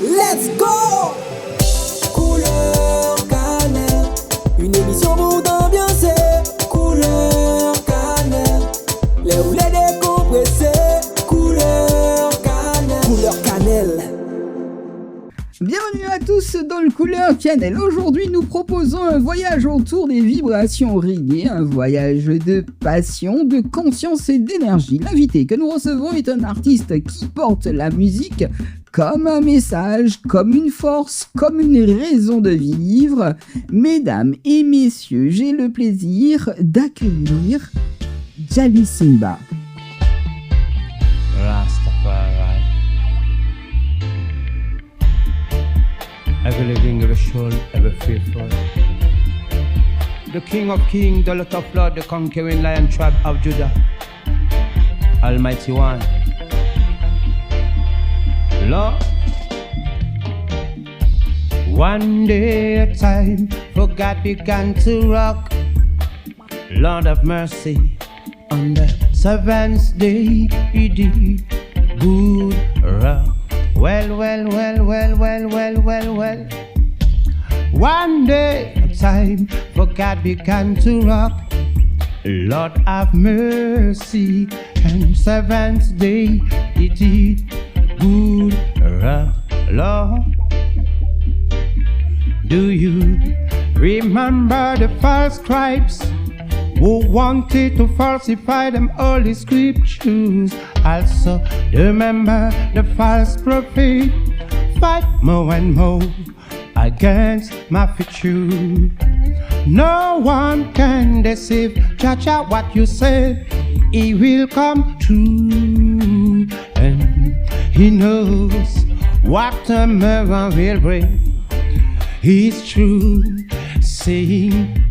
Let's go! Couleur cannelle, une émission pour t'ambiancer. Couleur cannelle, les roulets décompressés. Couleur cannelle, couleur cannelle. Bienvenue à tous dans le Couleur Cannelle. Aujourd'hui, nous proposons un voyage autour des vibrations reggae, un voyage de passion, de conscience et d'énergie. L'invité que nous recevons est un artiste qui porte la musique comme un message, comme une force, comme une raison de vivre. Mesdames et messieurs, j'ai le plaisir d'accueillir Djali Simba. Rastafari. Ever living, ever sure, ever faithful. The King of Kings, the Lord of Lords, the conquering Lion tribe of Judah. Almighty One. Lord. One day at a time, for God began to rock. Lord of mercy, on the seventh day he did good rock. Well. One day at a time, for God began to rock. Lord have mercy, and seventh day he did good rock. Lord, do you remember the false scribes who wanted to falsify them holy scriptures? Also remember the false prophet fight more and more against my future. No one can deceive Jaja what you say, he will come true, and he knows what tomorrow will bring. He's true, saying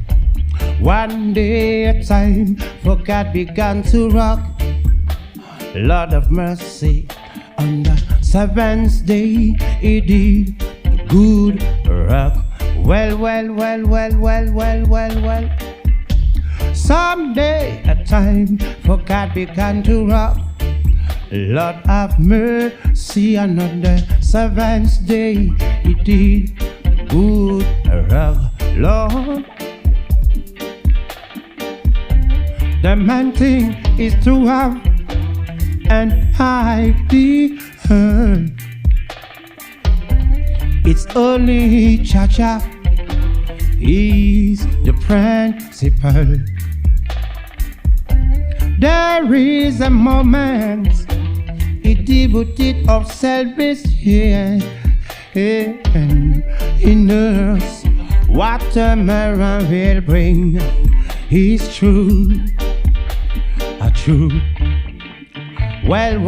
one day at a time, for God began to rock. Lord of mercy, on the seventh day he did good rock. Well. Someday at a time, for God began to rock. Lord have mercy, on the seventh day he did good rock. Lord, the main thing is to have and hide the hurt. It's only Jaja, he's the principal. There is a moment he devoted of selfish here, and he knows what tomorrow will bring. He's true, a true. Well,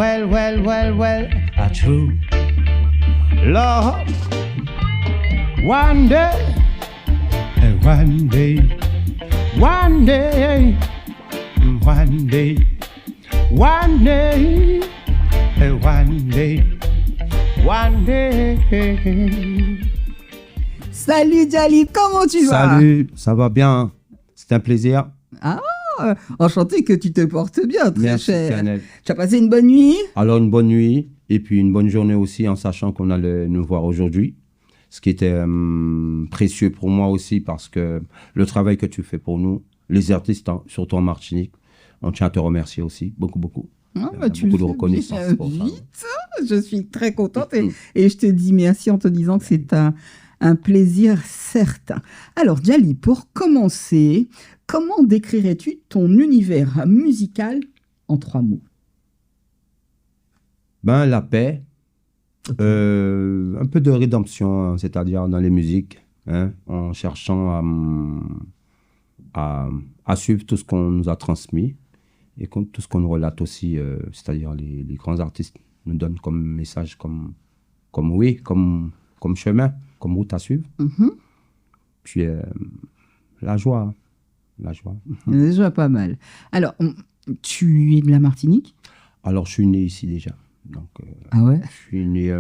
a true. Lord, one day, and one day, one day, one day, one day, and one day, one day. Salut Djali, comment tu vas? Salut, ça va bien, c'est un plaisir. Ah, enchanté que tu te portes bien, très Merci, cher. Canel. Tu as passé une bonne nuit? Alors une bonne nuit et puis une bonne journée aussi, en sachant qu'on allait nous voir aujourd'hui. Ce qui était précieux pour moi aussi, parce que le travail que tu fais pour nous, les artistes, surtout en Martinique, on tient à te remercier aussi, beaucoup. Ah, Tu beaucoup de reconnaissance pour ça. Vite. Je suis très contente et je te dis merci en te disant que c'est un plaisir certain. Alors Djali, pour commencer, comment décrirais-tu ton univers musical en 3 mots? La paix, un peu de rédemption, hein, c'est-à-dire dans les musiques, hein, en cherchant à suivre tout ce qu'on nous a transmis et tout ce qu'on nous relate aussi, c'est-à-dire les grands artistes nous donnent comme message, comme chemin, comme route à suivre. Mm-hmm. Puis la joie. Déjà pas mal. Alors, tu es de la Martinique? Alors, je suis né ici déjà. Donc, ah ouais? Je suis né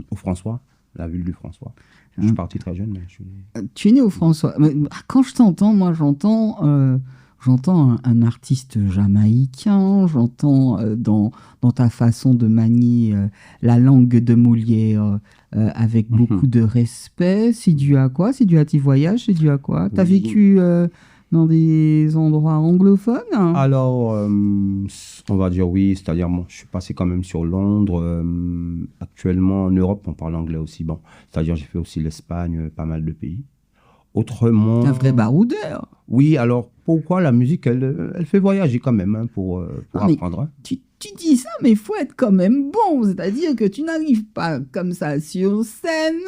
au François, la ville du François. Je suis parti très jeune, mais je suis né. Tu es né au François. Quand je t'entends, moi j'entends j'entends un artiste jamaïcain, j'entends dans ta façon de manier la langue de Molière avec beaucoup de respect. C'est dû à quoi? C'est dû à tes voyages? C'est dû à quoi? T'as vécu dans des endroits anglophones? Alors, on va dire oui, c'est-à-dire, bon, je suis passé quand même sur Londres. Actuellement, en Europe, on parle anglais aussi. Bon, c'est-à-dire, j'ai fait aussi l'Espagne, pas mal de pays. Autrement... T'es un vrai baroudeur. Oui, alors, pourquoi la musique, elle fait voyager quand même, hein, pour apprendre. Hein. Tu dis ça, mais il faut être quand même bon. C'est-à-dire que tu n'arrives pas comme ça sur scène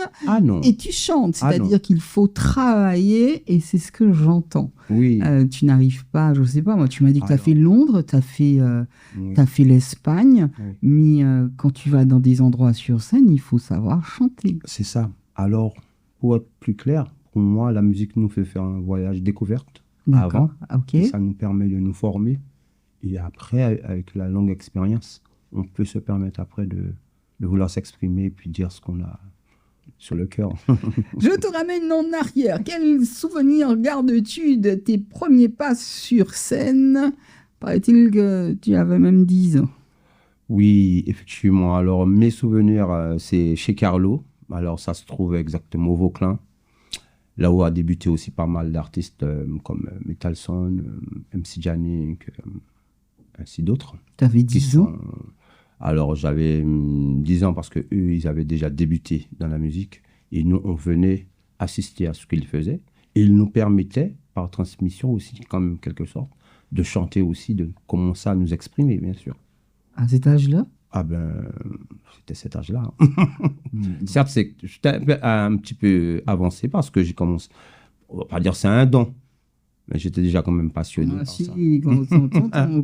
et tu chantes. C'est-à-dire qu'il faut travailler et c'est ce que j'entends. Oui. Tu n'arrives pas, je ne sais pas, moi, tu m'as dit que tu as fait Londres, tu as fait l'Espagne, mais quand tu vas dans des endroits sur scène, il faut savoir chanter. C'est ça. Alors, pour être plus clair, pour moi, la musique nous fait faire un voyage découverte avant. Okay. Ça nous permet de nous former. Et après, avec la longue expérience, on peut se permettre après de vouloir s'exprimer et puis dire ce qu'on a sur le cœur. Je te ramène en arrière. Quel souvenir gardes-tu de tes premiers pas sur scène? Paraît-il que tu avais même 10 ans. Oui, effectivement. Alors, mes souvenirs, c'est chez Carlo. Alors, ça se trouve exactement au Vauclin. Là où a débuté aussi pas mal d'artistes comme Metalson, MC Janik, ainsi d'autres. Tu avais 10 ans? Alors, j'avais 10 ans parce qu'eux, ils avaient déjà débuté dans la musique. Et nous, on venait assister à ce qu'ils faisaient. Et ils nous permettaient, par transmission aussi, quand même, quelque sorte, de chanter aussi, de commencer à nous exprimer, bien sûr. À cet âge-là? Ah ben, c'était cet âge-là. Certes, j'étais un petit peu avancé parce que j'ai commencé, on va pas dire c'est un don, mais j'étais déjà quand même passionné par ça.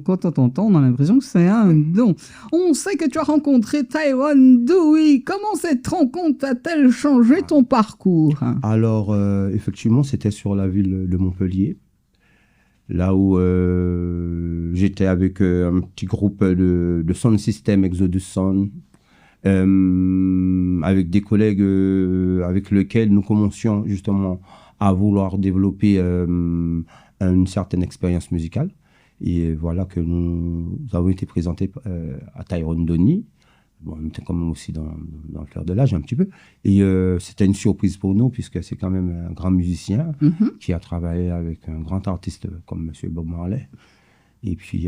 Quand on t'entend, on a l'impression que c'est un don. On sait que tu as rencontré Tyrone Dewey. Comment cette rencontre a-t-elle changé ton parcours? Alors, effectivement, c'était sur la ville de Montpellier. Là où j'étais avec un petit groupe de sound system, Exodus Sound, avec des collègues avec lesquels nous commencions justement à vouloir développer une certaine expérience musicale. Et voilà que nous avons été présentés à Tyrone Dewey. Bon, on était quand même aussi dans le fleur de l'âge un petit peu. Et c'était une surprise pour nous, puisque c'est quand même un grand musicien qui a travaillé avec un grand artiste comme M. Bob Marley. Et puis,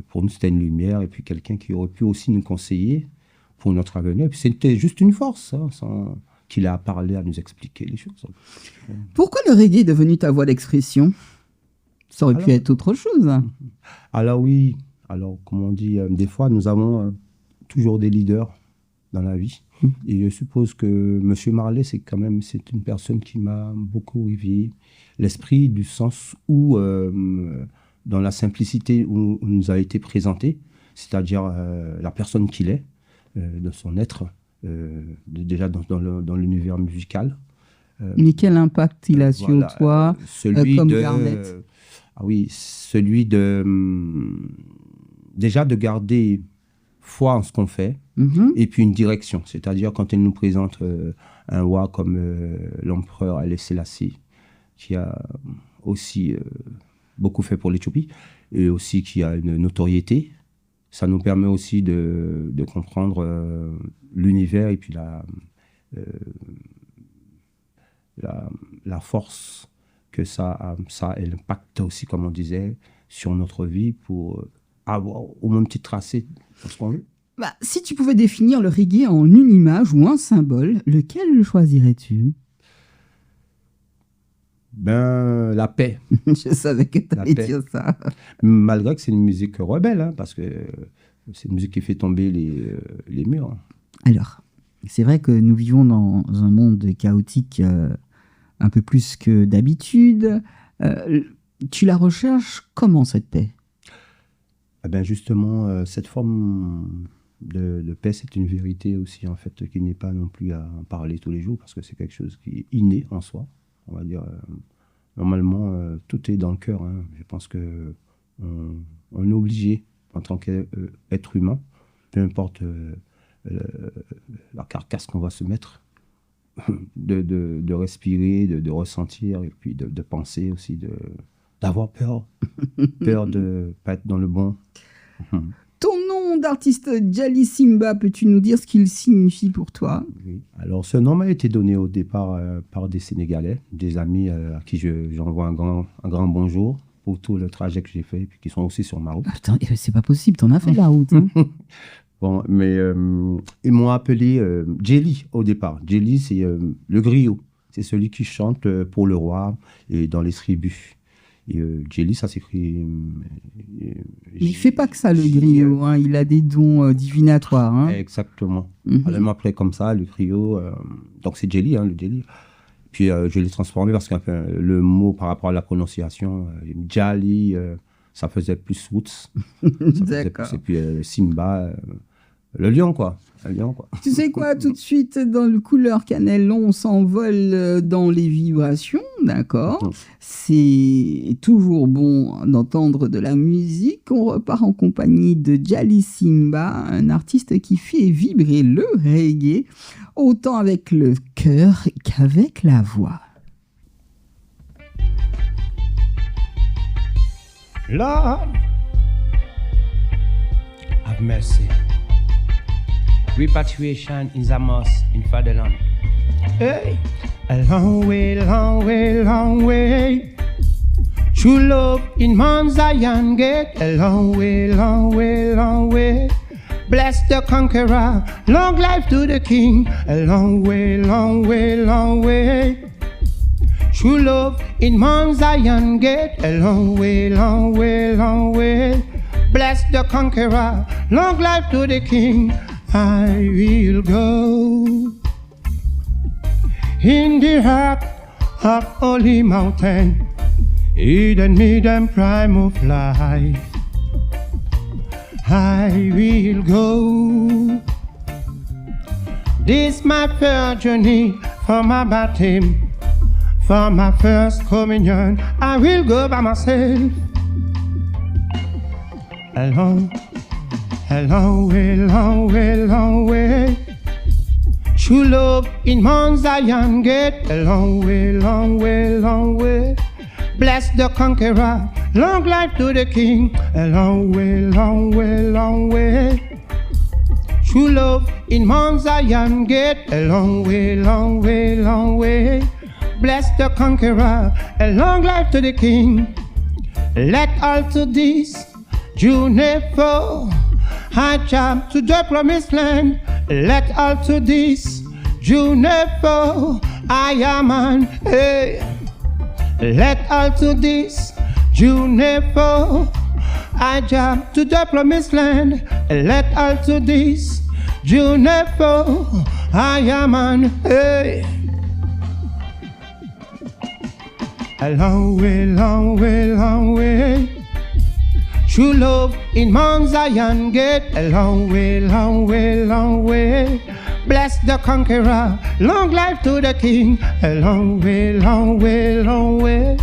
pour nous, c'était une lumière, et puis quelqu'un qui aurait pu aussi nous conseiller pour notre avenir. Et puis, c'était juste une force, hein, sans qu'il a parlé à nous expliquer les choses. Pourquoi le reggae est devenu ta voie d'expression? Ça aurait pu être autre chose. Alors oui, alors comme on dit, des fois, nous avons... toujours des leaders dans la vie. Et je suppose que M. Marley, c'est une personne qui m'a beaucoup éveillé l'esprit, du sens où, dans la simplicité où nous a été présenté, c'est-à-dire la personne qu'il est, de son être, déjà dans l'univers musical. Mais quel impact il a sur toi, comme Garnet? Ah oui, celui de... déjà de garder... foi en ce qu'on fait, et puis une direction. C'est-à-dire quand elle nous présente un roi comme l'empereur Haile Selassie, qui a aussi beaucoup fait pour l'Éthiopie, et aussi qui a une notoriété, ça nous permet aussi de comprendre l'univers et puis la force que ça a et l'impact aussi, comme on disait, sur notre vie pour avoir au moins un petit tracé. Si tu pouvais définir le reggae en une image ou un symbole, lequel choisirais-tu? La paix. Je savais que tu allais dire ça. Malgré que c'est une musique rebelle, hein, parce que c'est une musique qui fait tomber les murs. Alors, c'est vrai que nous vivons dans un monde chaotique un peu plus que d'habitude. Tu la recherches comment, cette paix? Justement, cette forme de paix, c'est une vérité aussi, en fait, qui n'est pas non plus à parler tous les jours, parce que c'est quelque chose qui est inné en soi. On va dire, normalement, tout est dans le cœur. Hein. Je pense qu'on est obligé, en tant qu'être humain, peu importe la carcasse qu'on va se mettre, de respirer, de ressentir, et puis de penser aussi, d'avoir peur. Peur de pas être dans le bon. Ton nom d'artiste Djali Simba, peux-tu nous dire ce qu'il signifie pour toi? Oui. Alors, ce nom m'a été donné au départ par des Sénégalais, des amis à qui j'envoie un grand bonjour pour tout le trajet que j'ai fait et puis qui sont aussi sur ma route. Attends, c'est pas possible, t'en as fait de la route. Hein. Bon, mais ils m'ont appelé Djeli au départ. Djeli, c'est le griot. C'est celui qui chante pour le roi et dans les tribus. Et Djeli, ça s'écrit... Mais il fait pas que ça, le griot. Hein. Il a des dons divinatoires. Hein. Exactement. Elle m'appelait comme ça, le griot. Donc c'est Djeli, le Djeli. Puis je l'ai transformé parce que le mot par rapport à la prononciation, Djali, ça faisait plus roots. D'accord. Et puis Simba, le lion, quoi. Tu sais quoi, tout de suite, dans le couleur cannelle, on s'envole dans les vibrations, d'accord? C'est toujours bon d'entendre de la musique. On repart en compagnie de Djali Simba, un artiste qui fait vibrer le reggae, autant avec le cœur qu'avec la voix. Lord, have mercy. Repatriation is a must in fatherland. Hey, a long way, long way, long way. True love in Mount Zion gate. A long way, long way, long way. Bless the conqueror, long life to the king. A long way, long way, long way. True love in Mount Zion gate. A long way, long way, long way. Bless the conqueror, long life to the king. I will go in the heart of holy mountain, hidden midden prime of life. I will go. This my first journey for my baptism, for my first communion. I will go by myself. Alone. A long way, long way, long way. True love in Mount Zion gate. A long way, long way, long way. Bless the conqueror, long life to the king. A long way, long way, long way. True love in Mount Zion gate. A long way, long way, long way. Bless the conqueror, a long life to the king. Let all to this Juniper, I jump to the promised land. Let all to this Juniper, I am on. Hey. Let all to this Juniper, I jump to the promised land. Let all to this Juniper, I am on. Hey. A long way, long way, long way. True love in Mount Zion gate. A long way, long way, long way. Bless the conqueror, long life to the king. A long way, long way, long way.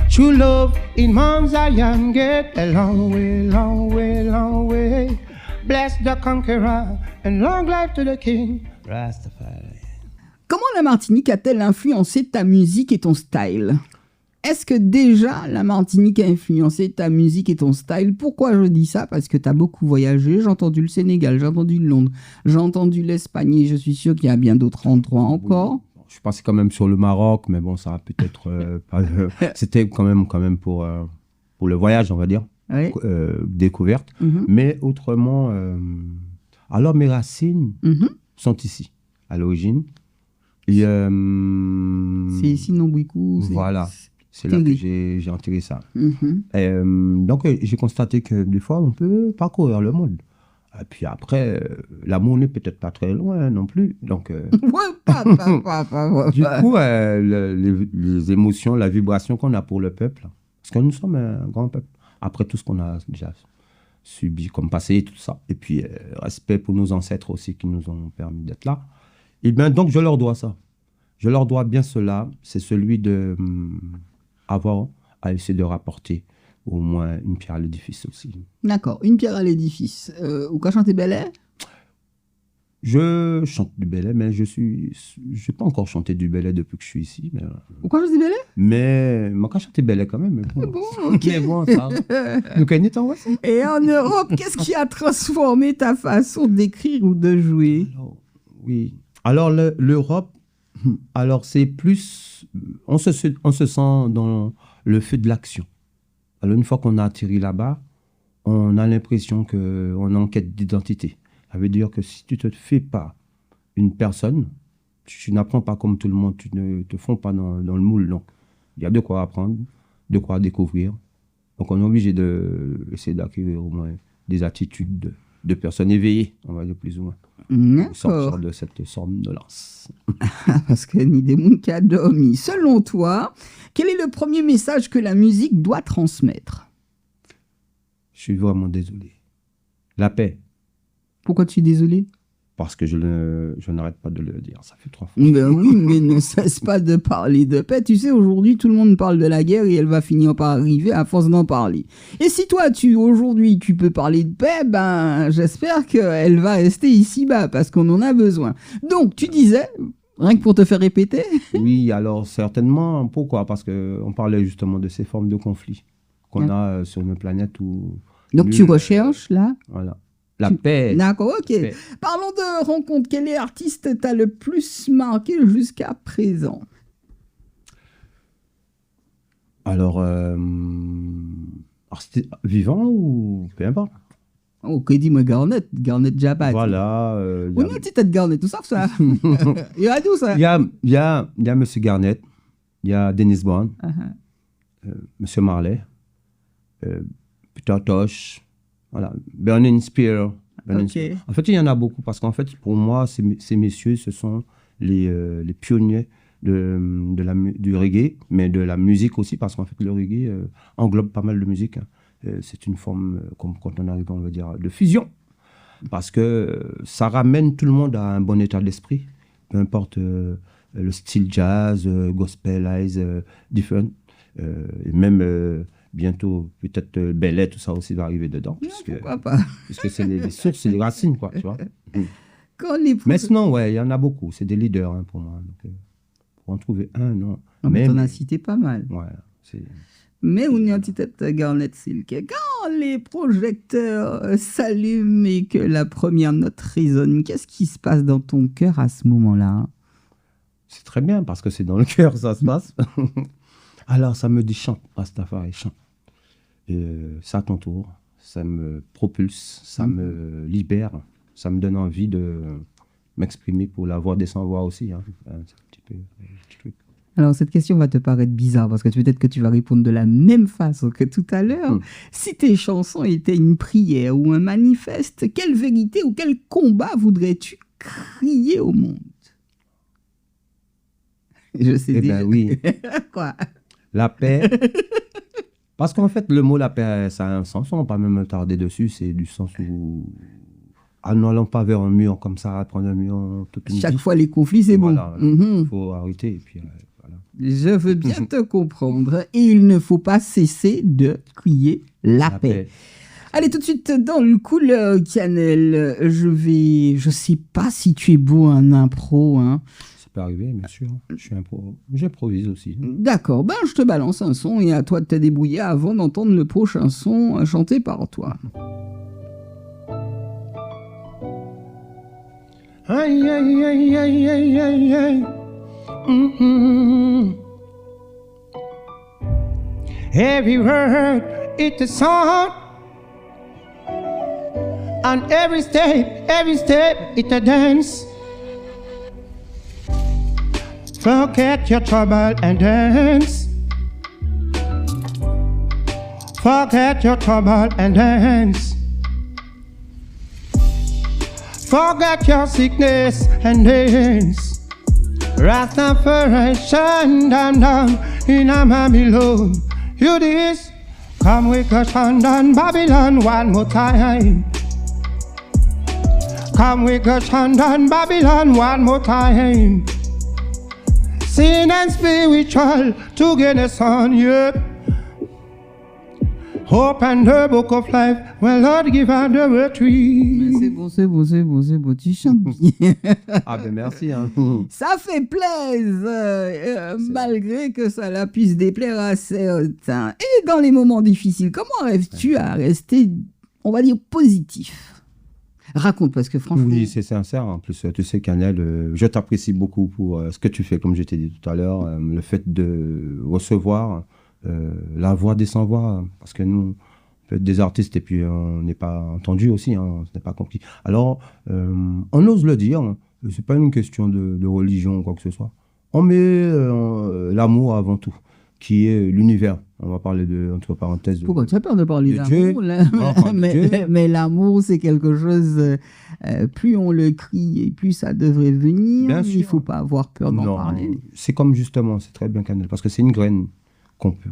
True love in Mount Zion gate. A long way, long way, long way. Bless the conqueror and long life to the king. Rastafari. Comment la Martinique a-t-elle influencé ta musique et ton style? Est-ce que déjà la Martinique a influencé ta musique et ton style? Pourquoi je dis ça? Parce que tu as beaucoup voyagé. J'ai entendu le Sénégal, j'ai entendu Londres, j'ai entendu l'Espagne et je suis sûr qu'il y a bien d'autres endroits encore. Oui. Je suis passé quand même sur le Maroc, mais bon, ça a peut-être pas... C'était quand même pour le voyage, on va dire, Oui. découverte. Mais autrement, alors mes racines sont ici, à l'origine. Et, C'est ici, Nombouicou. Voilà. C'est là que j'ai enterré ça. Donc, j'ai constaté que des fois, on peut parcourir le monde. Et puis après, l'amour n'est peut-être pas très loin non plus. Donc, du coup, les émotions, la vibration qu'on a pour le peuple, parce que nous sommes un grand peuple, après tout ce qu'on a déjà subi comme passé et tout ça, et puis respect pour nos ancêtres aussi qui nous ont permis d'être là, et bien donc je leur dois ça. Je leur dois bien cela, c'est celui de... avoir à essayer de rapporter au moins une pierre à l'édifice aussi. D'accord, une pierre à l'édifice. Au Cachanté Bel Air? Je chante du belay, mais je n'ai pas encore chanté du belay depuis que je suis ici. Mais, Pourquoi je dis belay? mais moi, quand je chantais belay quand même. Mais bon, ok. mais bon, ça. Nous connaissons ça. Et en Europe, qu'est-ce qui a transformé ta façon d'écrire ou de jouer? Alors, oui. Alors, l'Europe, alors c'est plus... On se sent dans le feu de l'action. Alors, une fois qu'on a atterri là-bas, on a l'impression qu'on est en quête d'identité. Ça veut dire que si tu ne te fais pas une personne, tu n'apprends pas comme tout le monde, tu ne te fonds pas dans le moule. Donc, il y a de quoi apprendre, de quoi découvrir. Donc, on est obligé d'essayer d'acquérir au moins des attitudes de personnes éveillées, on va dire plus ou moins. D'accord. Sortir de cette somnolence. Parce que ni des mouns qui a dormi. Selon toi, quel est le premier message que la musique doit transmettre? Je suis vraiment désolé. La paix. Pourquoi tu es désolé? Parce que je n'arrête pas de le dire. Ça fait 3 fois. Ben oui, mais ne cesse pas de parler de paix. Tu sais, aujourd'hui, tout le monde parle de la guerre et elle va finir par arriver à force d'en parler. Et si toi, aujourd'hui, tu peux parler de paix, ben, j'espère qu'elle va rester ici-bas parce qu'on en a besoin. Donc, tu disais, rien que pour te faire répéter? Oui, alors certainement. Pourquoi? Parce qu'on parlait justement de ces formes de conflits qu'on a sur une planète où... Donc, tu recherches, là? Voilà. La paix. D'accord, ok. Paix. Parlons de rencontres. Quel artiste t'a le plus marqué jusqu'à présent? Alors, c'était vivant ou peu importe. Ok, dis-moi Garnet Jabat. Voilà. Oui, mais tu t'es Garnet, tout ça, ça. Il y a d'où ça? Il y a M. Garnet, il y a Dennis Brown, M. Marley, Peter Tosh. Voilà, Burning Spear. Okay. En fait, il y en a beaucoup parce qu'en fait, pour moi, ces messieurs, ce sont les pionniers du reggae, mais de la musique aussi, parce qu'en fait, le reggae englobe pas mal de musique. Hein. C'est une forme, comme quand on arrive, on va dire, de fusion, parce que ça ramène tout le monde à un bon état d'esprit, peu importe le style jazz, gospelize, different, et même... bientôt, peut-être Bellet, tout ça aussi va arriver dedans. Pourquoi pas? Puisque c'est les sources, c'est les racines, quoi, tu vois. Mais sinon, ouais, il y en a beaucoup. C'est des leaders hein, pour moi. Donc, pour en trouver un, non. Mais t'en as cité pas mal. Ouais, mais on y a tête Garnet Silk. Quand les projecteurs s'allument et que la première note résonne, qu'est-ce qui se passe dans ton cœur à ce moment-là? C'est très bien, parce que c'est dans le cœur ça se passe. Alors, ça me dit chante, Rastafari, chante. C'est à ton tour, ça me propulse, ça me libère, ça me donne envie de m'exprimer pour la voix des sans-voix aussi. Hein. C'est un petit truc. Alors, cette question va te paraître bizarre parce que peut-être que tu vas répondre de la même façon que tout à l'heure. Si tes chansons étaient une prière ou un manifeste, quelle vérité ou quel combat voudrais-tu crier au monde? Je sais déjà. Ben oui. Quoi? La paix. Parce qu'en fait, le mot la paix, ça a un sens. On ne va pas même tarder dessus. C'est du sens où... n'allons pas vers un mur comme ça, prendre un mur toute une Chaque vie. fois, les conflits, c'est voilà, bon. Il faut arrêter. Et puis, voilà. Je veux bien te comprendre. Et il ne faut pas cesser de crier la paix. Allez, tout de suite, dans le Couleur Cannelle, je sais pas si tu es beau en impro, hein. Ça peut arriver, bien sûr. J'improvise aussi. D'accord, ben je te balance un son et à toi de te débrouiller avant d'entendre le prochain son chanté par toi. Aïe, aïe, aïe, aïe, aïe, aïe, aïe. Every word it's a song, and every step it's a dance. Forget your trouble and dance. Forget your trouble and dance. Forget your sickness and dance. Rastafari shine down in a Babylon. You this, come with us down Babylon one more time. Come with us down Babylon one more time. Sin and spiritual together, son, yeah. Hope and the book of life, well, Lord, give her the retreat. Mais c'est bon, tu chantes bien. Ah ben merci. Hein. Ça fait plaisir, malgré que cela puisse déplaire à certains. Et dans les moments difficiles, comment arrives-tu à rester, on va dire, positif? Raconte, parce que franchement... Oui, c'est sincère. En plus, tu sais, Canel, je t'apprécie beaucoup pour ce que tu fais, comme je t'ai dit tout à l'heure. Le fait de recevoir la voix des sans-voix, parce que nous, on peut être des artistes et puis on n'est pas entendu aussi, on n'est pas compris. Alors, on ose le dire, c'est pas une question de religion ou quoi que ce soit. On met l'amour avant tout, qui est l'univers. On va parler de, entre parenthèses... Pourquoi tu as peur de parler d'amour là mais l'amour, c'est quelque chose... plus on le crie et plus ça devrait venir. Bien sûr. Il ne faut pas avoir peur d'en parler. C'est comme justement, c'est très bien Canel, parce que c'est une graine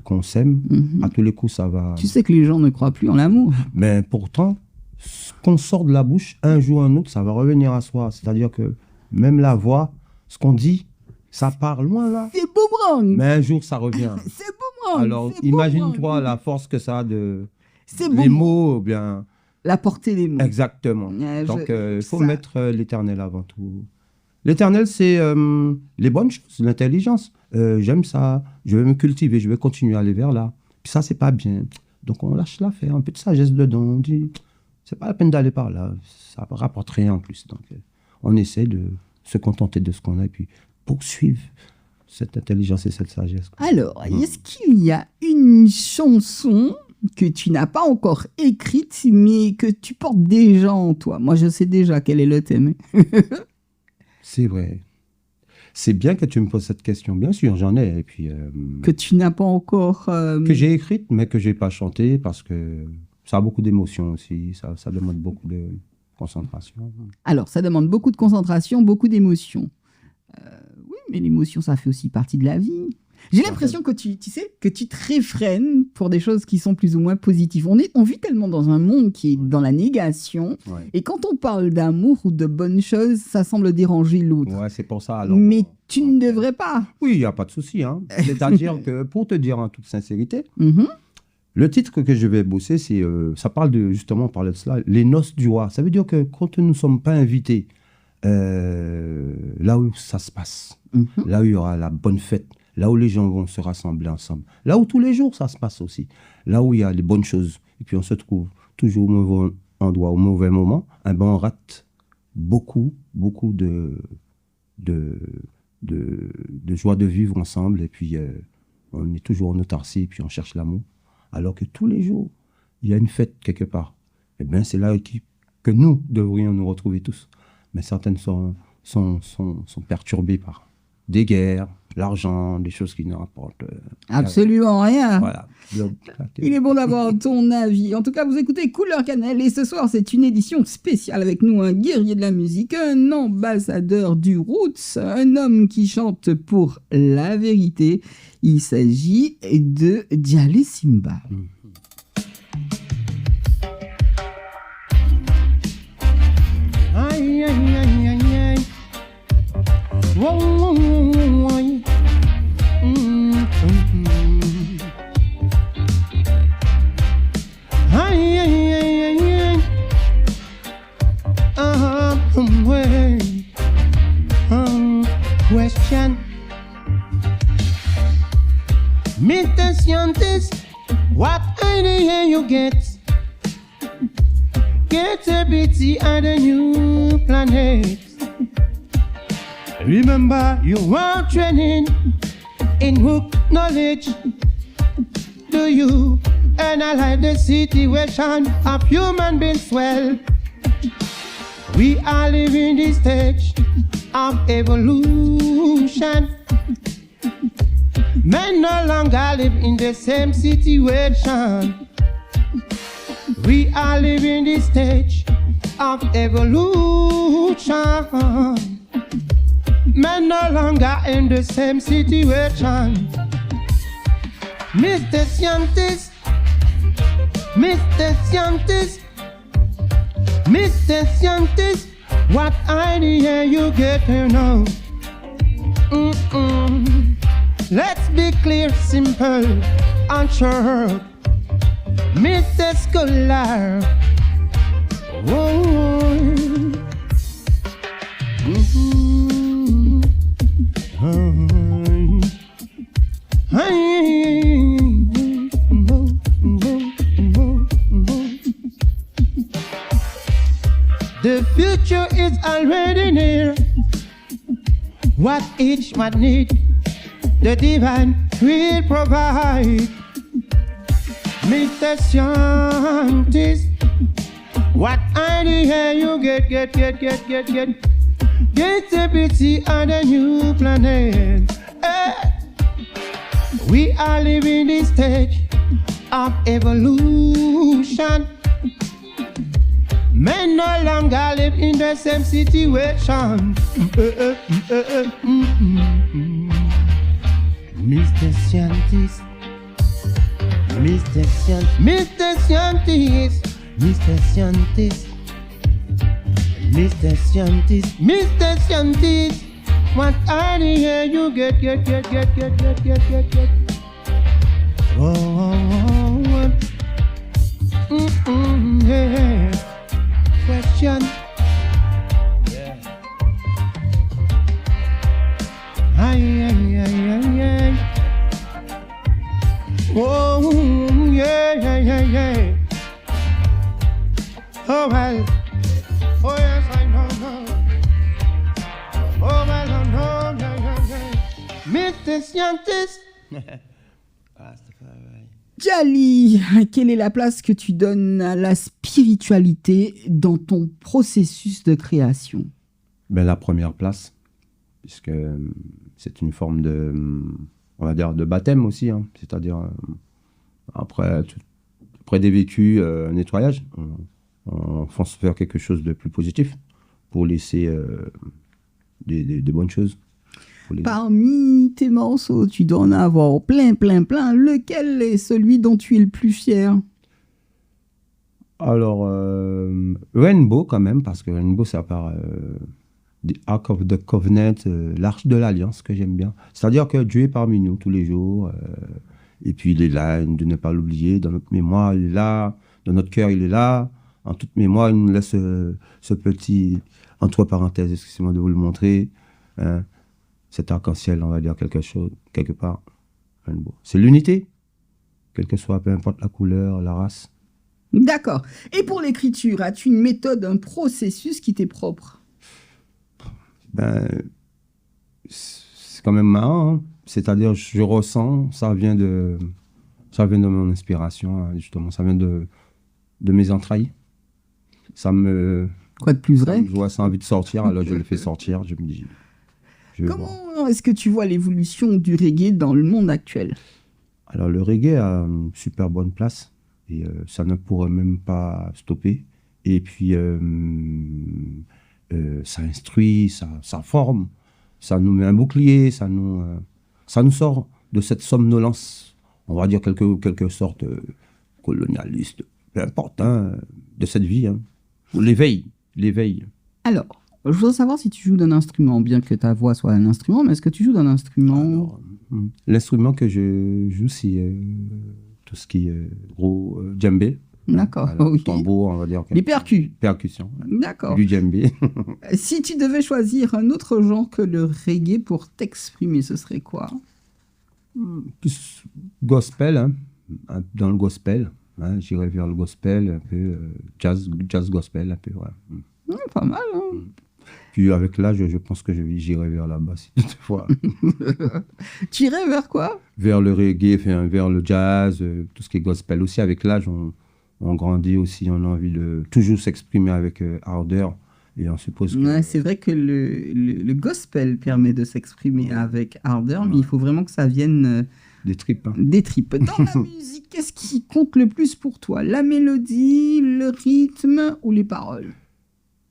qu'on sème. À tous les coups, ça va... Tu sais que les gens ne croient plus en l'amour. Mais pourtant, ce qu'on sort de la bouche, un jour ou un autre, ça va revenir à soi. C'est-à-dire que même la voix, ce qu'on dit, ça part loin là. C'est boomerang. Mais un jour, ça revient. C'est boomerang. Alors, imagine-toi la force que ça a de... C'est les mots, ou bien... La portée des mots. Exactement. Donc, il faut mettre l'éternel avant tout. L'éternel, c'est les bonnes choses, l'intelligence. J'aime ça, je vais me cultiver, je vais continuer à aller vers là. Puis ça, c'est pas bien. Donc, on lâche l'affaire, un peu de sagesse dedans. On dit, c'est pas la peine d'aller par là. Ça ne rapporte rien en plus. Donc, on essaie de se contenter de ce qu'on a et puis poursuivre cette intelligence et cette sagesse. Alors, est-ce qu'il y a une chanson que tu n'as pas encore écrite, mais que tu portes déjà en toi? Moi, je sais déjà quel est le thème. C'est vrai. C'est bien que tu me poses cette question. Bien sûr, j'en ai. Et puis, que tu n'as pas encore... Que j'ai écrite, mais que je n'ai pas chanté parce que ça a beaucoup d'émotions aussi. Ça demande beaucoup de concentration. Alors, ça demande beaucoup de concentration, beaucoup d'émotions. Oui, mais l'émotion, ça fait aussi partie de la vie. J'ai l'impression que tu sais, que tu te réfrènes pour des choses qui sont plus ou moins positives. On vit tellement dans un monde qui est dans la négation. Ouais. Et quand on parle d'amour ou de bonnes choses, ça semble déranger l'autre. Ouais, c'est pour ça. Alors, mais tu ne devrais pas. Oui, il n'y a pas de souci. Hein. C'est-à-dire que, pour te dire en toute sincérité, le titre que je vais bosser, ça parle de, justement, on parlait de cela, les noces du roi. Ça veut dire que quand nous ne sommes pas invités, là où ça se passe, là où il y aura la bonne fête, là où les gens vont se rassembler ensemble, là où tous les jours ça se passe aussi, là où il y a les bonnes choses, et puis on se trouve toujours au mauvais endroit, au mauvais moment, on rate beaucoup de joie de vivre ensemble, et puis on est toujours en autarcie, et puis on cherche l'amour, alors que tous les jours, il y a une fête quelque part. Et bien c'est là que nous devrions nous retrouver tous. Mais certaines sont perturbées par des guerres, l'argent, des choses qui ne rapportent absolument rien. Voilà. Il est bon d'avoir ton avis. En tout cas, vous écoutez Couleur Cannelle et ce soir, c'est une édition spéciale avec nous, un guerrier de la musique, un ambassadeur du roots, un homme qui chante pour la vérité. Il s'agit de Djali Simba. Aïe, aïe, aïe, aïe, aïe. Wow, wow, wow, wow. Aïe, aïe, aïe, aïe, aïe. Question. Mr. Scientist, what idea you get? Get a pity on a new planet. Remember, you are training in hook knowledge. Do you analyze the situation of human beings well? We are living this stage of evolution. Men no longer live in the same situation. We are living this stage of evolution. Men no longer in the same situation. Mr. Scientist, Mr. Scientist, Mr. Scientist, what idea you get to know? Let's be clear, simple, and short. Mr. Scholar. Oh, the future is already near. What each man need, the divine will provide. Mr. Scientist, what idea you get? Get a beauty on a new planet. We are living this stage of evolution. Men no longer live in the same situation. Mr. Scientist, Mr. Scientist, Mr. Scientist, Mr. Scientist, Mr. Scientist, Mr. Scientist. What idea you get? Oh. Yeah. Question. Yeah. Ay. Oh, yeah. Oh, well. Oh, yes, I know. Oh, well, I know. Yeah. Mr. Scientist. Djali, quelle est la place que tu donnes à la spiritualité dans ton processus de création? Ben, la première place, puisque c'est une forme de, on va dire, de baptême aussi, hein. C'est-à-dire après des vécus, nettoyage, on fonce vers quelque chose de plus positif pour laisser des bonnes choses. Parmi tes morceaux, tu dois en avoir plein. Lequel est celui dont tu es le plus fier? Alors, Rainbow quand même, parce que Rainbow, ça part The Ark of the Covenant, l'Arche de l'Alliance, que j'aime bien. C'est-à-dire que Dieu est parmi nous tous les jours, et puis il est là, de ne pas l'oublier, dans notre mémoire, il est là, dans notre cœur, il est là, en toute mémoire, il nous laisse ce petit, entre parenthèses, excusez-moi de vous le montrer, hein, cet arc-en-ciel, on va dire quelque part. Rainbow. C'est l'unité, quelle que soit, peu importe la couleur, la race. D'accord. Et pour l'écriture, as-tu une méthode, un processus qui t'est propre? Ben, c'est quand même marrant, hein. C'est-à-dire, je ressens, ça vient de mon inspiration, hein, justement, ça vient de mes entrailles. Quoi de plus vrai? Je vois ça envie de sortir, alors je le fais sortir, je me dis... Comment est-ce que tu vois l'évolution du reggae dans le monde actuel? Alors, le reggae a une super bonne place, et ça ne pourrait même pas stopper. Et puis, ça instruit, ça forme, ça nous met un bouclier, ça nous sort de cette somnolence, on va dire quelque sorte colonialiste, peu importe, hein, de cette vie, hein. L'éveil. Alors, je voudrais savoir si tu joues d'un instrument, bien que ta voix soit un instrument, mais est-ce que tu joues d'un instrument? Alors, l'instrument que je joue, c'est tout ce qui est gros djembé. D'accord, Alors, ok. tambour, on va dire. Les percus. Percussions. D'accord. Du djembé. Si tu devais choisir un autre genre que le reggae pour t'exprimer, ce serait quoi? Plus gospel, hein, dans le gospel. Hein, j'irais vers le gospel, un peu jazz gospel, un peu, ouais. Pas mal, hein. Puis avec l'âge, je pense que j'irai vers là-bas, si toutefois. Tu irais vers quoi? Vers le reggae, vers le jazz, tout ce qui est gospel aussi. Avec l'âge, on grandit aussi, on a envie de toujours s'exprimer avec ardeur. Et on suppose que... Ouais, c'est vrai que le gospel permet de s'exprimer avec ardeur, mais il faut vraiment que ça vienne... des tripes. Hein. Des tripes. Dans la musique, qu'est-ce qui compte le plus pour toi? La mélodie, le rythme ou les paroles?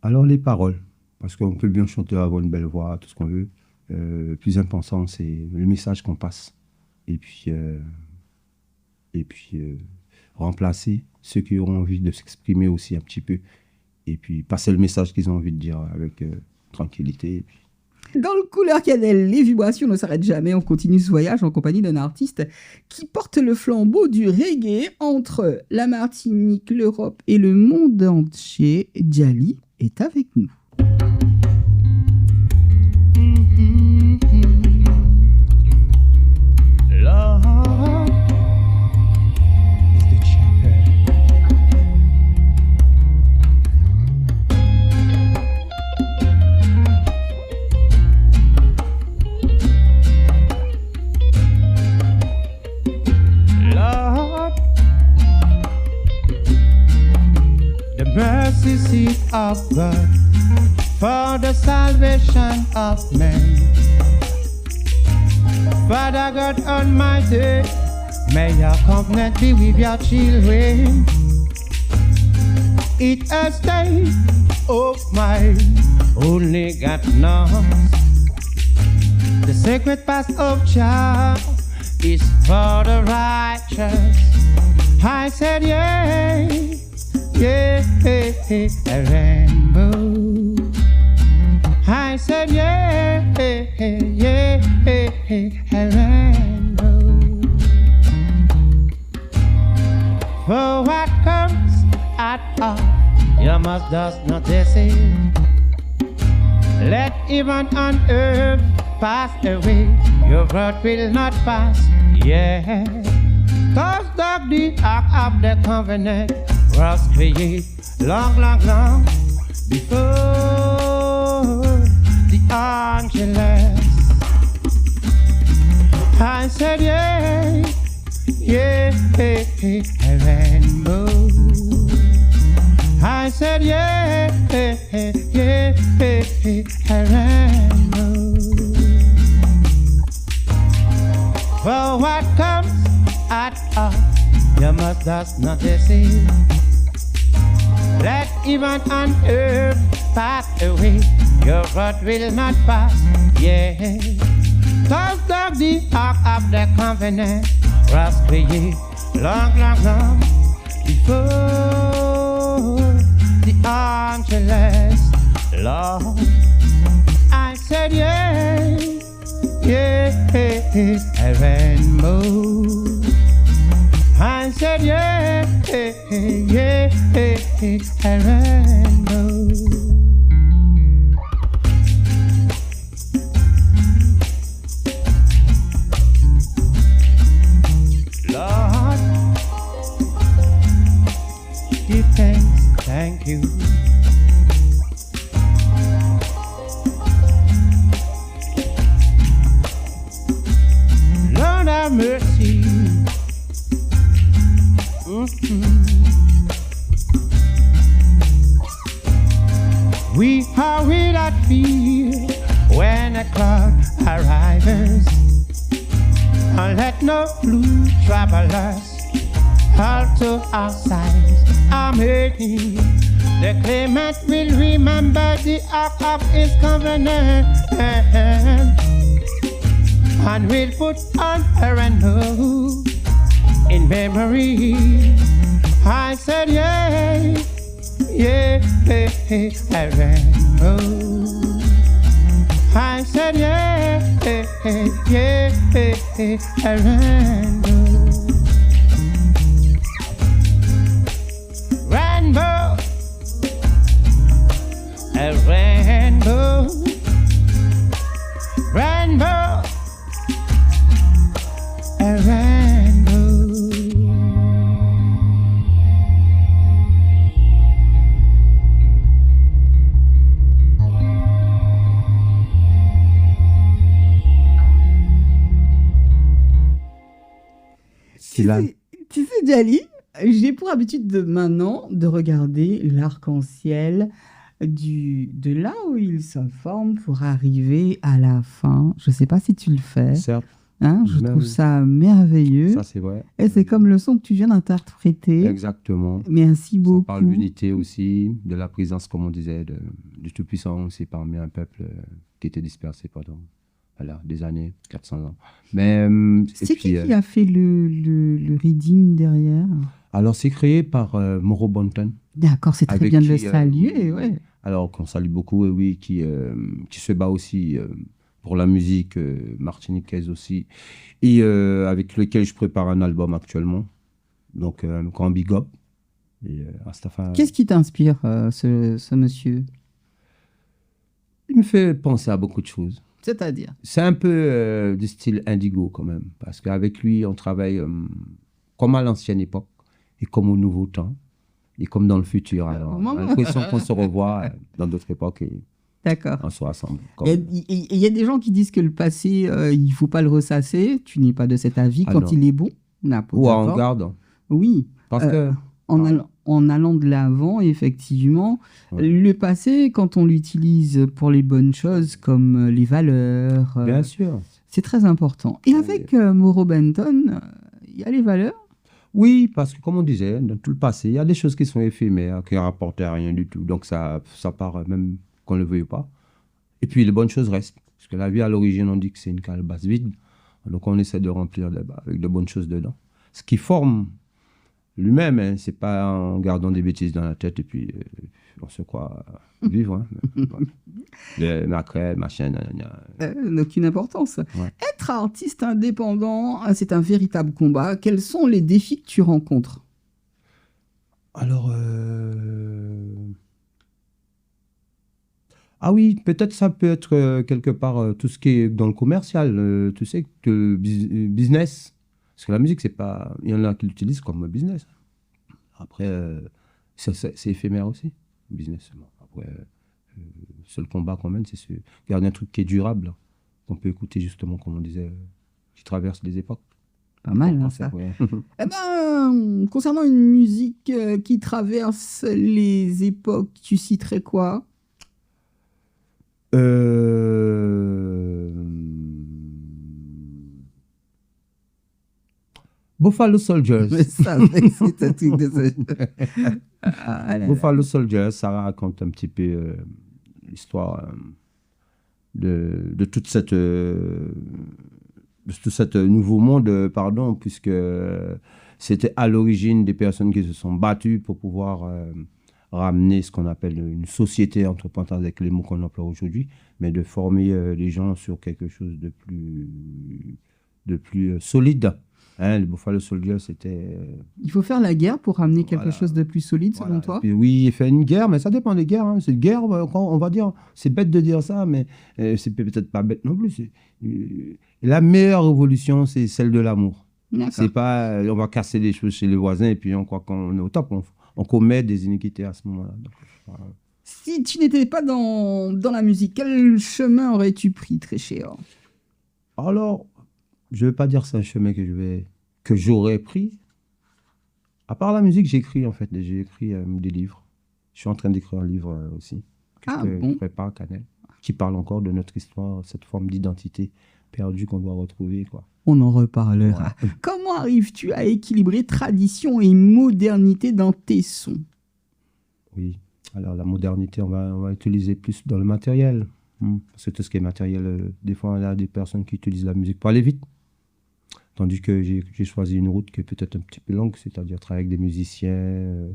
Alors, les paroles. Parce qu'on peut bien chanter, avoir une belle voix, tout ce qu'on veut. Plus important, c'est le message qu'on passe. Et puis remplacer ceux qui auront envie de s'exprimer aussi un petit peu. Et puis passer le message qu'ils ont envie de dire avec tranquillité. Et puis, Dans le Couleur Cannelle, les vibrations ne s'arrêtent jamais. On continue ce voyage en compagnie d'un artiste qui porte le flambeau du reggae entre la Martinique, l'Europe et le monde entier. Djali est avec nous. Lord is the shepherd. Lord, the mercy seat of God for the salvation of men. Father God Almighty, may your covenant be with your children. It a state of mine, only God knows. The sacred path of Jah is for the righteous. I said, yeah, yeah, a rainbow. I said, yeah, yeah, a rainbow. For what comes at all, you must just not deceive. Let even on earth pass away, your word will not pass, yeah. Cause dog the ark of the covenant was created long, long, long before the Angelus. I said, yeah, yeah, a rainbow. I said, yeah, yeah, a rainbow. For what comes at all, you must just not deceive. Let even on earth pass away, your word will not pass, yeah. Cause dog the ark of the covenant was created long, long, long before the Angelus. Lord, I said, yeah, yeah, a rainbow. I said, yeah, yeah, a rainbow. Lord, give thanks, thank you. Lord, have mercy. We are without fear when a cloud arrives. And let no blue travelers halt to our sides. I'm hurting. The claimant will remember the ark of his covenant and will put on her and no in memory. I said, yeah, yeah, a rainbow. I said, yeah, yeah, a rainbow. Rainbow, a rainbow. Rainbow, a rainbow. Tu sais, Djali, j'ai pour habitude de maintenant de regarder l'arc-en-ciel de là où il se forme pour arriver à la fin. Je ne sais pas si tu le fais. Certes. Hein, je trouve ça merveilleux. Ça, c'est vrai. Et c'est comme le son que tu viens d'interpréter. Exactement. Merci beaucoup. Ça parle d'unité aussi, de la présence, comme on disait, du Tout-Puissant aussi parmi un peuple qui était dispersé pendant des années, 400 ans. Mais, c'est qui a fait le reading derrière? Alors, c'est créé par Moro Bonton. D'accord, c'est très bien de le saluer. Ouais. Alors qu'on salue beaucoup, et oui, qui se bat aussi pour la musique martiniquaise aussi, et avec lequel je prépare un album actuellement. Donc, un grand big up. Et, Astafa, Qu'est-ce qui t'inspire, ce monsieur? il me fait penser à beaucoup de choses. C'est-à-dire? C'est un peu du style Indigo quand même, parce qu'avec lui, on travaille comme à l'ancienne époque, et comme au nouveau temps, et comme dans le futur. Alors, on a l'impression qu'on se revoit dans d'autres époques et D'accord. on se rassemble. Il y a des gens qui disent que le passé, il ne faut pas le ressasser. Tu n'es pas de cet avis. Ah Quand non. il est bon, Ou en garde, Oui. parce que... En allant de l'avant, effectivement, Ouais. le passé, quand on l'utilise pour les bonnes choses, comme les valeurs, Bien sûr. c'est très important. Et avec Mauro Benton, il y a les valeurs. Oui, parce que comme on disait, dans tout le passé, il y a des choses qui sont éphémères, qui ne rapportent à rien du tout. Donc ça part même qu'on ne le veuille pas. Et puis les bonnes choses restent. Parce que la vie, à l'origine, on dit que c'est une calebasse vide. Donc on essaie de remplir avec de bonnes choses dedans. Ce qui forme lui-même, hein, c'est pas en gardant des bêtises dans la tête et puis on sait quoi vivre. Hein. Voilà. Les macrés, machin, Aucune importance. Ouais. Être artiste indépendant, c'est un véritable combat. Quels sont les défis que tu rencontres? Alors, ah oui, peut-être ça peut être quelque part tout ce qui est dans le commercial, tu sais, que business. Parce que la musique, c'est pas... Il y en a qui l'utilisent comme business. Après, c'est éphémère aussi, business. Bon, après, le seul combat qu'on mène, c'est garder un truc qui est durable, là, qu'on peut écouter justement, comme on disait, qui traverse les époques. Pas mal, hein, ça. Ouais. Eh ben, concernant une musique qui traverse les époques, tu citerais quoi? Buffalo Soldiers. Mais ça, c'est un truc de ça. Ah, là, là. Buffalo Soldiers, ça raconte un petit peu l'histoire de toute cette nouveau monde, pardon, puisque c'était à l'origine des personnes qui se sont battues pour pouvoir ramener ce qu'on appelle une société, entre parenthèses avec les mots qu'on emploie aujourd'hui, mais de former les gens sur quelque chose de plus solide. Hein, le Buffalo Soldier, c'était... Il faut faire la guerre pour ramener quelque Voilà. chose de plus solide, selon Voilà. toi? Puis oui, il fait une guerre, mais ça dépend des guerres. Hein. C'est une guerre, on va dire, c'est bête de dire ça, mais c'est peut-être pas bête non plus. La meilleure révolution, c'est celle de l'amour. D'accord. C'est pas, on va casser les choses chez les voisins et puis on croit qu'on est au top. On commet des iniquités à ce moment-là. Donc, voilà. Si tu n'étais pas dans la musique, quel chemin aurais-tu pris, très cher? Alors, je ne veux pas dire que c'est un chemin que j'aurais pris. À part la musique, j'écris en fait. J'ai écrit des livres. Je suis en train d'écrire un livre aussi. Je prépare, Canel, qui parle encore de notre histoire, cette forme d'identité perdue qu'on doit retrouver, quoi. On en reparlera. Ouais. Comment arrives-tu à équilibrer tradition et modernité dans tes sons? Oui. Alors, la modernité, on va utiliser plus dans le matériel. Parce que tout ce qui est matériel, des fois, il y a des personnes qui utilisent la musique pour aller vite. Tandis que j'ai choisi une route qui est peut-être un petit peu longue, c'est-à-dire travailler avec des musiciens,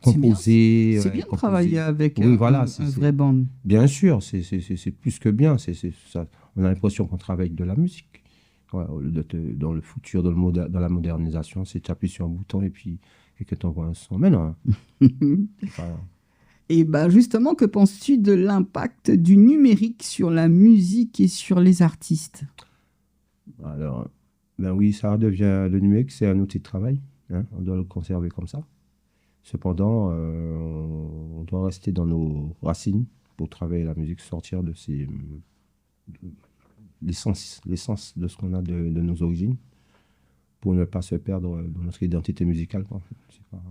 composer. C'est bien de composer. travailler avec Oui, voilà, un vrai band. Bien sûr, c'est plus que bien. Ça, on a l'impression qu'on travaille avec de la musique. Ouais, au lieu dans le futur, dans la modernisation, c'est tu appuies sur un bouton et puis que tu envoies un son. Mais non. Voilà. Et ben justement, que penses-tu de l'impact du numérique sur la musique et sur les artistes? Alors, ben oui, ça devient le numérique, c'est un outil de travail. Hein, on doit le conserver comme ça. Cependant, on doit rester dans nos racines pour travailler la musique, sortir de l'essence de ce qu'on a de nos origines, pour ne pas se perdre dans notre identité musicale, quoi. C'est pas...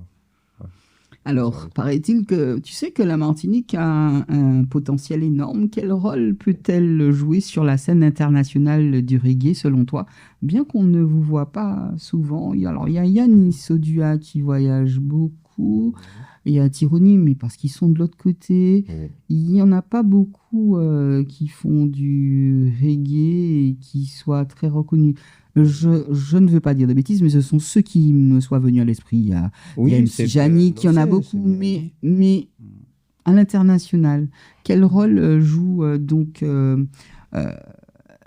Alors, paraît-il que tu sais que la Martinique a un potentiel énorme. Quel rôle peut-elle jouer sur la scène internationale du reggae, selon toi? Bien qu'on ne vous voit pas souvent. Alors, il y a Yannis Odua qui voyage beaucoup. Il y a Tironi, mais parce qu'ils sont de l'autre côté. Il n'y en a pas beaucoup qui font du reggae et qui soient très reconnus. Je ne veux pas dire de bêtises, mais ce sont ceux qui me soient venus à l'esprit. Il y a MC Jani qui en a beaucoup, mais À l'international, quel rôle joue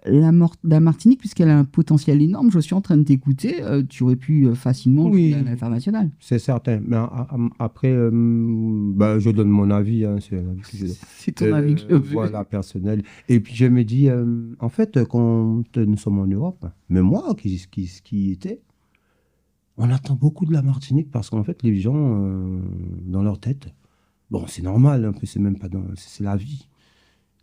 la Martinique, puisqu'elle a un potentiel énorme? Je suis en train de t'écouter, tu aurais pu facilement Oui. jouer à l'international. C'est certain. Mais après, ben, je donne mon avis. Hein, c'est l'avis que C'est ton avis que je veux. Voilà, personnel. Et puis je me dis, en fait, quand nous sommes en Europe, mais moi qui était, on attend beaucoup de la Martinique parce qu'en fait, les gens, dans leur tête, bon, c'est normal, un peu, c'est même pas c'est la vie.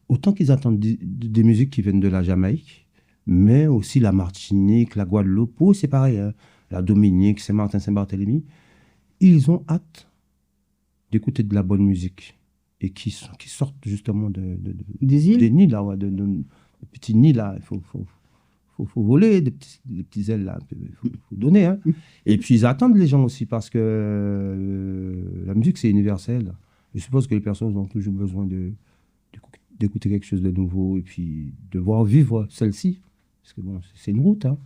Autant qu'ils attendent des musiques qui viennent de la Jamaïque, mais aussi la Martinique, la Guadeloupe, oh, c'est pareil, hein, la Dominique, Saint-Martin, Saint-Barthélemy, ils ont hâte d'écouter de la bonne musique et qui sortent justement Des îles? des nids là, ouais, des petits nids là, il faut voler des petits ailes là, il faut donner. Hein. Et puis ils attendent les gens aussi parce que la musique c'est universel. Je suppose que les personnes ont toujours besoin d'écouter quelque chose de nouveau et puis de voir vivre celle-ci. Parce que bon, c'est une route. Hein.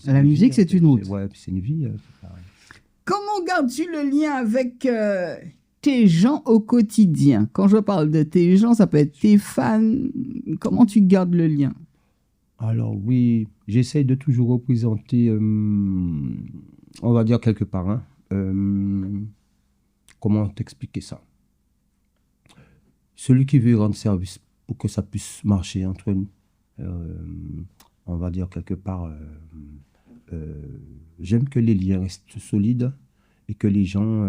La musique, c'est une route. Ouais, puis c'est une vie. Comment gardes-tu le lien avec tes gens au quotidien? Quand je parle de tes gens, ça peut être tes fans. Comment tu gardes le lien? Alors oui, j'essaye de toujours représenter, on va dire quelque part, hein, comment t'expliquer ça? Celui qui veut rendre service pour que ça puisse marcher entre nous, on va dire quelque part, j'aime que les liens restent solides et que les gens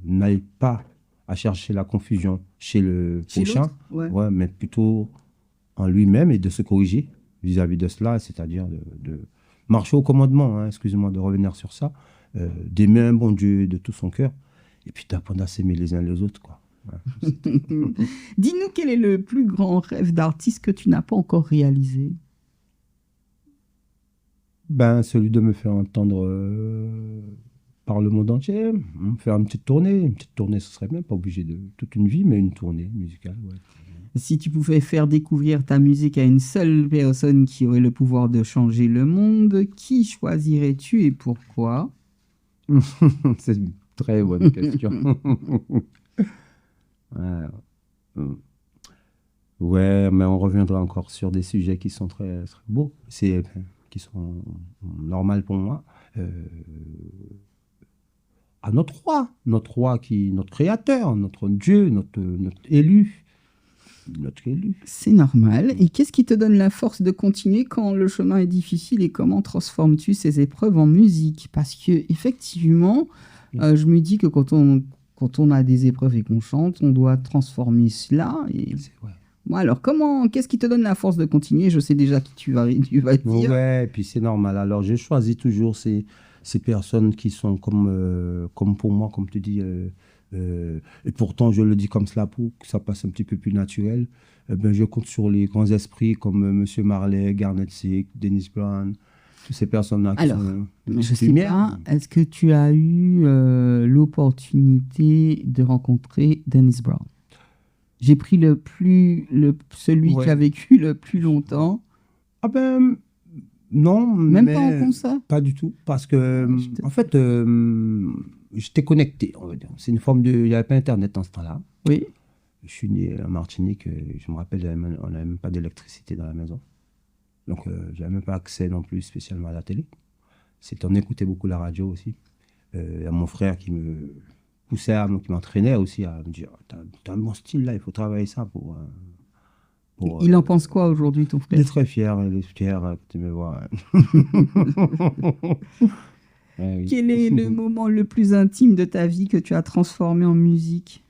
n'aillent pas à chercher la confusion chez le prochain, ouais, mais plutôt en lui-même et de se corriger vis-à-vis de cela, c'est-à-dire de marcher au commandement, hein, excusez-moi de revenir sur ça, d'aimer un bon Dieu de tout son cœur et puis d'apprendre à s'aimer les uns les autres, quoi. Ouais. Dis-nous quel est le plus grand rêve d'artiste que tu n'as pas encore réalisé? Ben, celui de me faire entendre par le monde entier, faire une petite tournée. Une petite tournée, ce serait bien, pas obligé de toute une vie, mais une tournée musicale, ouais. Si tu pouvais faire découvrir ta musique à une seule personne qui aurait le pouvoir de changer le monde, qui choisirais-tu et pourquoi? C'est une très bonne question. Ouais, mais on reviendra encore sur des sujets qui sont très, très beaux, qui sont normaux pour moi. À notre roi, notre créateur, notre Dieu, notre élu. C'est normal. Et qu'est-ce qui te donne la force de continuer quand le chemin est difficile et comment transformes-tu ces épreuves en musique? Parce que effectivement, je me dis que quand on a des épreuves et qu'on chante, on doit transformer cela. Et... Bon, alors, qu'est-ce qui te donne la force de continuer? Je sais déjà qui tu vas dire. Ouais, et puis c'est normal. Alors, je choisis toujours ces personnes qui sont comme pour moi, comme tu dis. Et pourtant, je le dis comme cela pour que ça passe un petit peu plus naturel. Ben, je compte sur les grands esprits comme M. Marley, Garnet Sick, Dennis Brown, toutes ces personnes-là qui sont... Je sais pas, est-ce que tu as eu l'opportunité de rencontrer Dennis Brown? J'ai pris celui qui a vécu le plus longtemps. Ah ben, non. Même pas en concert? Pas du tout, parce que, en fait, j'étais connecté, on va dire. C'est une forme de... Il n'y avait pas Internet dans ce temps-là. Oui. Je suis né en Martinique, je me rappelle, on n'avait même pas d'électricité dans la maison. Donc, je n'avais même pas accès non plus spécialement à la télé. On écoutait beaucoup la radio aussi. Il y a mon frère qui me poussait, qui m'entraînait aussi à me dire « T'as un bon style là, il faut travailler ça pour... Il en pense quoi aujourd'hui, ton frère? Il est très fier, tu me vois. Ouais, oui. Quel est le moment le plus intime de ta vie que tu as transformé en musique?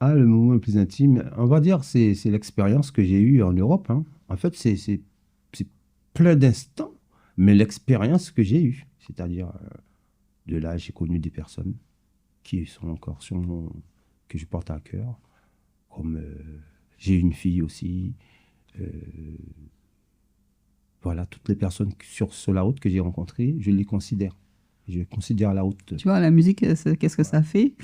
Ah, le moment le plus intime, on va dire, c'est l'expérience que j'ai eue en Europe. Hein. En fait, c'est plein d'instants, mais l'expérience que j'ai eue, c'est-à-dire, de là, j'ai connu des personnes qui sont encore que je porte à cœur, comme j'ai une fille aussi. Voilà, toutes les personnes sur la route que j'ai rencontrées, je les considère. Je considère la route. Tu vois, la musique, qu'est-ce que ça fait?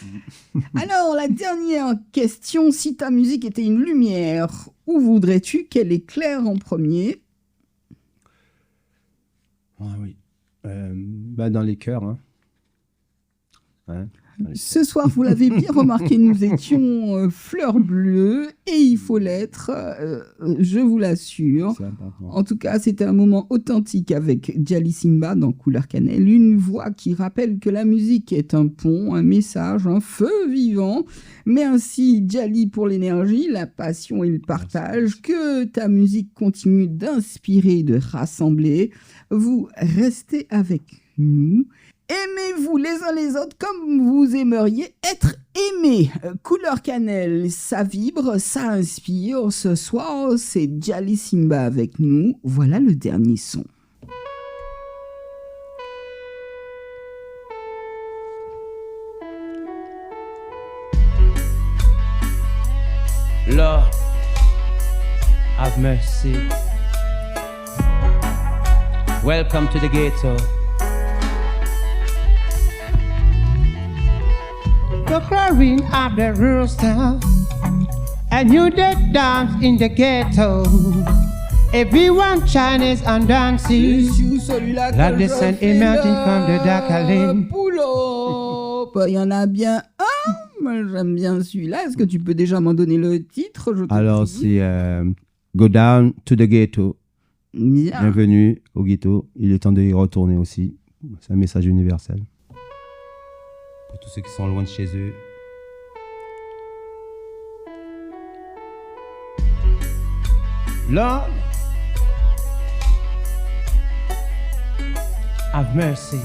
Alors, la dernière question, si ta musique était une lumière, où voudrais-tu qu'elle éclaire en premier? Ah oui. Dans les cœurs. Hein. Hein. Ce soir, vous l'avez bien remarqué, nous étions fleur bleue et il faut l'être, je vous l'assure. C'est important. En tout cas, c'était un moment authentique avec Djali Simba dans Couleur Cannelle, une voix qui rappelle que la musique est un pont, un message, un feu vivant, mais ainsi Djali pour l'énergie, la passion et le partage, que ta musique continue d'inspirer, de rassembler. Vous restez avec nous. Aimez-vous les uns les autres comme vous aimeriez être aimés. Couleur Cannelle, ça vibre, ça inspire. Ce soir, c'est Djali Simba avec nous. Voilà le dernier son. Lord, have mercy. Welcome to the ghetto. The crowing of the rooster, and you did dance in the ghetto. Everyone Chinese and dances, like the sun emerging from the dark lane. Il y en a bien un, moi j'aime bien celui-là. Est-ce que tu peux déjà m'en donner le titre? Alors, c'est Go Down to the Ghetto. Bien. Bienvenue au ghetto. Il est temps de y retourner aussi. C'est un message universel. Pour tous ceux qui sont loin de chez eux. Lord, have mercy.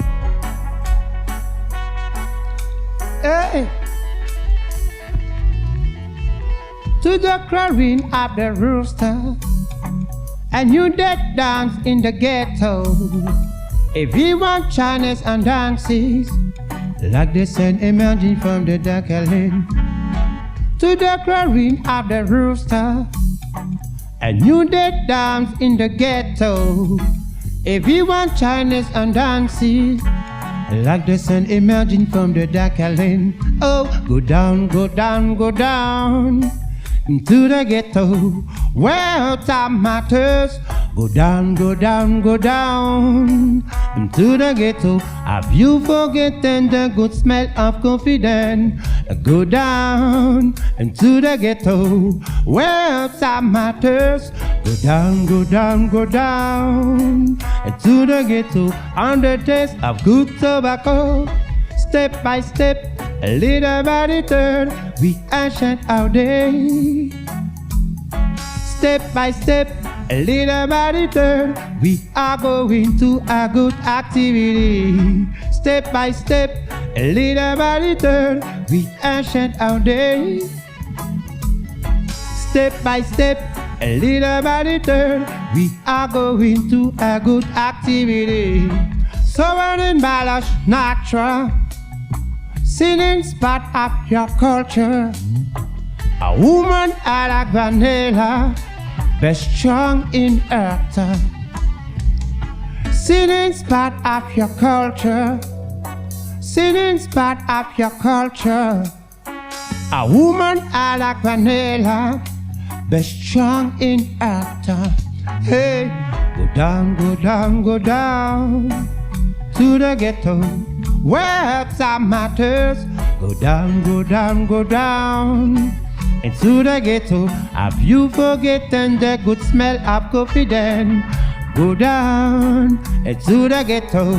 Hey, to the crowing of the rooster, and you did dance in the ghetto. Everyone Chinese and dances, like the sun emerging from the dark lane. To the crowing of the rooster, and you did dance in the ghetto. Everyone Chinese and dances, like the sun emerging from the dark lane. Oh, go down, go down, go down into the ghetto where time matters. Go down, go down, go down into the ghetto. Have you forgotten the good smell of confidence? Go down into the ghetto where time matters. Go down, go down, go down into the ghetto on the taste of good tobacco. Step by step, little by little, we ancient our day. Step by step, little by little, we are going to a good activity. Step by step, little by little, we ancient our day. Step by step, little by little, we are going to a good activity. Sovereign balance natural, singing spot of your culture. A woman I like vanilla, best strong in earth. Singing spot of your culture, singing spot of your culture. A woman I like vanilla, best strong in earth. Hey, go down, go down, go down to the ghetto where time matters. Go down, go down, go down into the ghetto. Have you forgotten the good smell of coffee then? Go down into the ghetto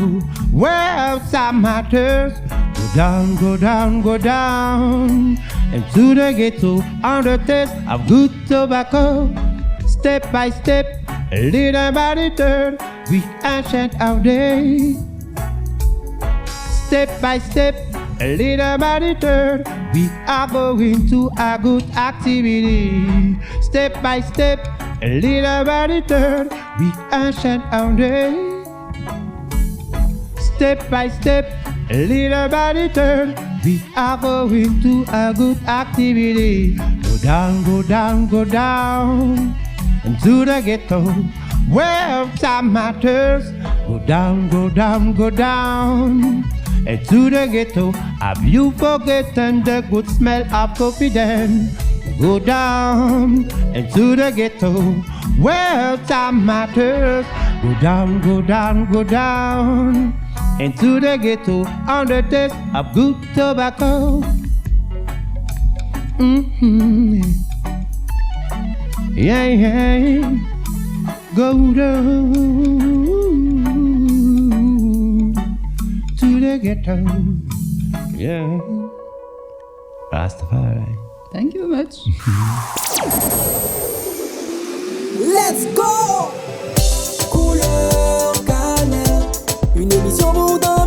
where time matters. Go down, go down, go down into the ghetto on the taste of good tobacco. Step by step, little by little, we ancient our day. Step by step, little by little, we are going to a good activity. Step by step, little by little, we ancient our day. Step by step, little by little, we are going to a good activity. Go down, go down, go down into the ghetto where time matters. Go down, go down, go down into the ghetto. Have you forgotten the good smell of coffee then? Go down into the ghetto where time matters. Go down, go down, go down into the ghetto on the taste of good tobacco. Mm-hmm. Yeah, yeah. Go down to the ghetto. Yeah. Rastafari. Thank you very much. Let's go! Couleur cannelle, une émission pour danser.